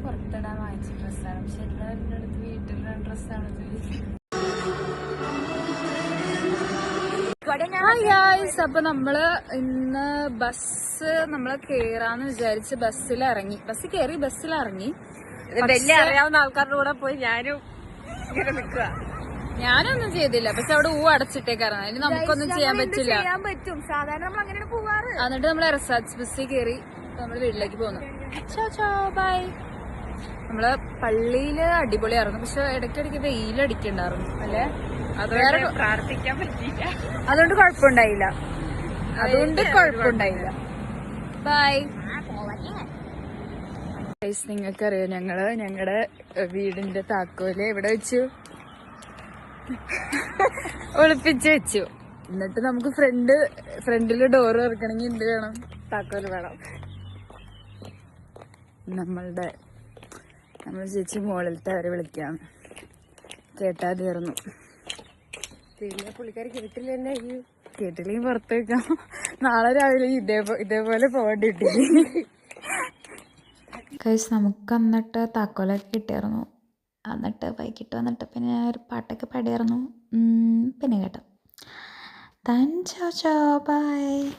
പുറത്തിടാൻ വാങ്ങിച്ച ഡ്രസ്സാണ്. പക്ഷെ എല്ലാവരുടെ അടുത്ത് വീട്ടിലുള്ള ഡ്രസ്സാണ്. അപ്പൊ നമ്മള് ഇന്ന് നമ്മള് കേറാന്ന് വിചാരിച്ച് ബസ്സിൽ കയറി. വലിയ അറിയാവുന്ന ആൾക്കാരുടെ കൂടെ പോയി ഞാനും ഇങ്ങനെ നിൽക്കുക. ഞാനൊന്നും ചെയ്തില്ല. പക്ഷെ അവിടെ അടച്ചിട്ടേക്കാറാണ്. അതിന് നമുക്കൊന്നും ചെയ്യാൻ പറ്റില്ല. സാധാരണ നമ്മൾ അങ്ങനെ പോവാറ്. എന്നിട്ട് നമ്മള് റിസർച്ച് ബസ്സിൽ കയറി നമ്മള് വീട്ടിലേക്ക് പോന്നു. ബൈ. നമ്മള് പള്ളിയില് അടിപൊളിയായിരുന്നു. പക്ഷെ ഇടയ്ക്കിടയ്ക്ക് വെയിലടിക്കണ്ടായിരുന്നു അല്ലെ? പ്രാർത്ഥിക്കാൻ പറ്റിയില്ല. അതുകൊണ്ട് കുഴപ്പമുണ്ടായില്ല. ബൈ. നിങ്ങൾക്കറിയാം ഞങ്ങളുടെ വീടിന്റെ താക്കോല് എവിടെ വെച്ചു? ഒളിപ്പിച്ച് വെച്ചു. എന്നിട്ട് നമുക്ക് ഫ്രണ്ടില് ഡോറ് തുറക്കണമെങ്കിൽ എന്ത് വേണം? താക്കോല് വേണം. നമ്മൾ ചേച്ചി മുകളിലത്തെ അവരെ വിളിക്കാം. കേട്ടാ തീർന്നു. പിന്നെ പുള്ളിക്കാരി കേട്ടില്ല തന്നെ. കേട്ടില്ലെങ്കിൽ പുറത്ത് വെക്കാം. നാളെ രാവിലെ ഇതേപോലെ പോകേണ്ടി നമുക്ക് എന്നിട്ട് താക്കോലൊക്കെ കിട്ടിയായിരുന്നു. എന്നിട്ട് വൈകിട്ട് വന്നിട്ട് പിന്നെ ഒരു പാട്ടൊക്കെ പാടിയായിരുന്നു. പിന്നെ കേട്ടോ. ബൈ.